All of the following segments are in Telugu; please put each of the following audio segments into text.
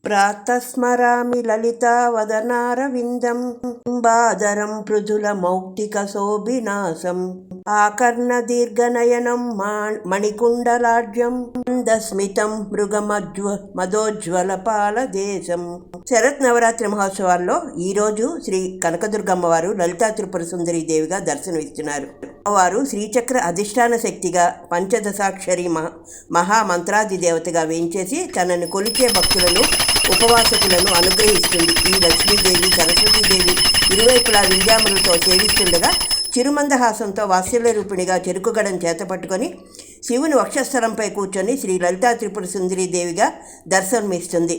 ప్రాతస్మరామి లలితావదనారవిందం బాదరం మృదులమౌక్తికశోభినాశం ఆకర్ణదీర్ఘనయనం మణికుండలాఢ్యం మందస్మితం మృగమదోజ్వలపాలదేశం. శరత్ నవరాత్రి మహోత్సవాల్లో ఈరోజు శ్రీ కనకదుర్గమ్మ వారు లలితా త్రిపుర సుందరి దేవిగా దర్శనమిస్తున్నారు. వారు శ్రీచక్ర అధిష్టాన శక్తిగా పంచదశాక్షరి మహామంత్రాది దేవతగా వేయించేసి తనను కొలిచే భక్తులను ఉపవాసకులను అనుగ్రహిస్తుంది. ఈ లక్ష్మీదేవి సరస్వతీదేవి ఇరువైపులా వింధ్యాములతో సేవిస్తుండగా చిరుమందహాసంతో వాత్సల్య రూపిణిగా చెరుకుగడం చేతపట్టుకొని శివుని వక్షస్థలంపై కూర్చొని శ్రీ లలితా త్రిపుర సుందరి దేవిగా దర్శనమిస్తుంది.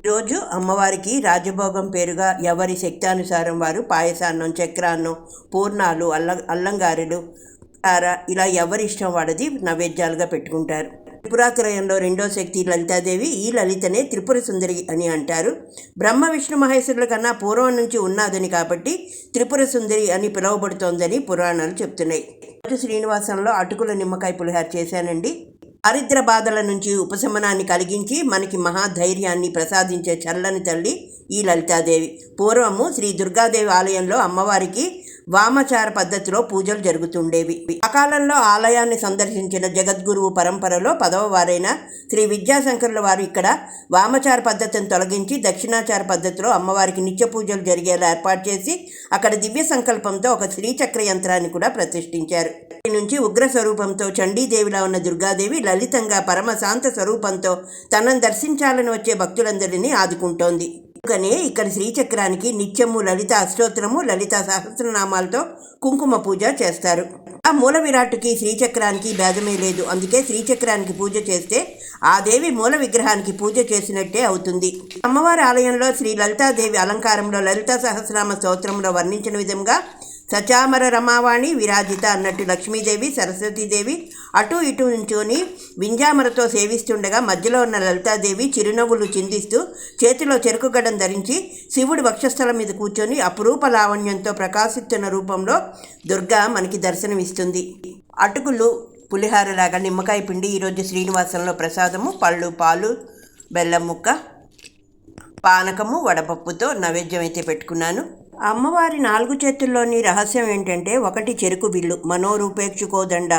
ఈరోజు అమ్మవారికి రాజభోగం పేరుగా ఎవరి శక్తానుసారం వారు పాయసాన్నం, చక్రాన్నం, పూర్ణాలు, అల్లంగారెలు, ఇలా ఎవరి ఇష్టం వాడది నైవేద్యాలుగా పెట్టుకుంటారు. త్రిపురాత్రయంలో రెండో శక్తి లలితాదేవి. ఈ లలితనే త్రిపుర సుందరి అని అంటారు. బ్రహ్మ విష్ణు మహేశ్వరుల కన్నా పూర్వం నుంచి ఉన్నదని కాబట్టి త్రిపుర సుందరి అని పిలువబడుతోందని పురాణాలు చెప్తున్నాయి. శ్రీనివాసంలో అటుకుల నిమ్మకాయ పులిహార చేశానండి. దారిద్ర బాధల నుంచి ఉపశమనాన్ని కలిగించి మనకి మహాధైర్యాన్ని ప్రసాదించే చల్లని తల్లి ఈ లలితాదేవి. పూర్వము శ్రీ దుర్గాదేవి ఆలయంలో అమ్మవారికి వామచార పద్ధతిలో పూజలు జరుగుతుండేవి. ఆ కాలంలో ఆలయాన్ని సందర్శించిన జగద్గురువు పరంపరలో 10వ వారైన శ్రీ విద్యాశంకరుల వారు ఇక్కడ వామచార పద్ధతిని తొలగించి దక్షిణాచార పద్ధతిలో అమ్మవారికి నిత్య పూజలు జరిగేలా ఏర్పాటు చేసి అక్కడ దివ్య సంకల్పంతో ఒక శ్రీచక్ర యంత్రాన్ని కూడా ప్రతిష్ఠించారు. నుంచి ఉగ్ర స్వరూపంతో చండీదేవిలా ఉన్న దుర్గాదేవి లలితంగా పరమశాంత స్వరూపంతో తనను దర్శించాలని వచ్చే భక్తులందరినీ ఆదుకుంటోంది. అందుకనే ఇక్కడ శ్రీచక్రానికి నిత్యము లలిత అష్టోత్తరము, లలిత సహస్రనామాలతో కుంకుమ పూజ చేస్తారు. ఆ మూల విరాట్టుకి శ్రీచక్రానికి భేదమే లేదు. అందుకే శ్రీచక్రానికి పూజ చేస్తే ఆ దేవి మూల విగ్రహానికి పూజ చేసినట్టే అవుతుంది. అమ్మవారి ఆలయంలో శ్రీ లలితాదేవి అలంకారంలో లలిత సహస్రనామ స్తోత్రంలో వర్ణించిన విధంగా సచామర రమావాణి విరాజిత అన్నట్టు లక్ష్మీదేవి సరస్వతీదేవి అటు ఇటు నుంచొని వింజామరతో సేవిస్తుండగా మధ్యలో ఉన్న లలితాదేవి చిరునవ్వులు చిందిస్తూ చేతిలో చెరుకుగడం ధరించి శివుడి వక్షస్థలం మీద కూర్చొని అపురూప లావణ్యంతో ప్రకాశిస్తున్న రూపంలో దుర్గా మనకి దర్శనమిస్తుంది. అటుకులు పులిహారలాగా నిమ్మకాయ పిండి ఈరోజు శ్రీనివాసంలో ప్రసాదము, పళ్ళు, పాలు, బెల్లం ముక్క, పానకము, వడపప్పుతో నైవేద్యం అయితే పెట్టుకున్నాను. అమ్మవారి 4 చేతుల్లోని రహస్యం ఏంటంటే, 1 చెరుకు బిల్లు, మనోరూపేక్షుకోదండ,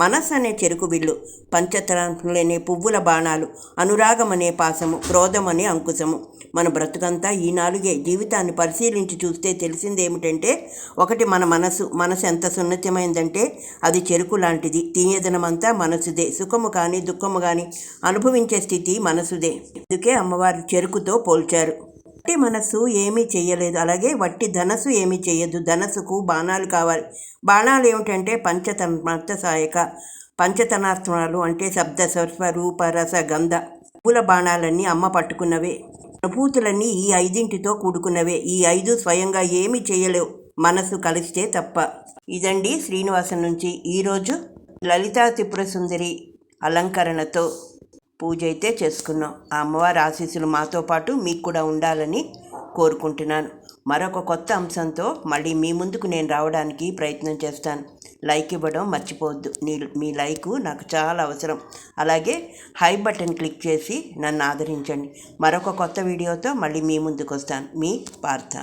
మనస్సు అనే చెరుకు బిల్లు, పంచతరాలనే పువ్వుల బాణాలు, అనురాగం అనే పాసము, క్రోధం అనే అంకుశము. మన బ్రతుకంతా ఈ 4 జీవితాన్ని పరిశీలించి చూస్తే తెలిసింది ఏమిటంటే, 1 మన మనసు ఎంత సున్నితమైందంటే అది చెరుకు లాంటిది. తీయదనమంతా మనసుదే. సుఖము కానీ దుఃఖము కానీ అనుభవించే స్థితి మనసుదే. అందుకే అమ్మవారి చెరుకుతో పోల్చారు. వట్టి మనస్సు ఏమీ చెయ్యలేదు, అలాగే వట్టి ధనస్సు ఏమీ చెయ్యదు. ధనస్సుకు బాణాలు కావాలి. బాణాలు ఏమిటంటే పంచతన్మాత్ర సహాయక, పంచతనాత్మాలు అంటే శబ్ద, స్పర్శ, రూప, రస, గంధ. పూల బాణాలన్నీ అమ్మ పట్టుకున్నవే. అనుభూతులన్నీ ఈ 5తో కూడుకున్నవే. ఈ 5 స్వయంగా ఏమీ చేయలేవు మనసు కలిస్తే తప్ప. ఇదండి శ్రీనివాసం నుంచి ఈరోజు లలితా త్రిపుర సుందరి అలంకరణతో పూజ అయితే చేసుకున్నాం. ఆ అమ్మవారి ఆశీస్సులు మాతో పాటు మీకు కూడా ఉండాలని కోరుకుంటున్నాను. మరొక కొత్త అంశంతో మళ్ళీ మీ ముందుకు నేను రావడానికి ప్రయత్నం చేస్తాను. లైక్ ఇవ్వడం మర్చిపోవద్దు. మీ లైకు నాకు చాలా అవసరం. అలాగే హై బటన్ క్లిక్ చేసి నన్ను ఆదరించండి. మరొక కొత్త వీడియోతో మళ్ళీ మీ ముందుకు వస్తాను. మీ పార్థ.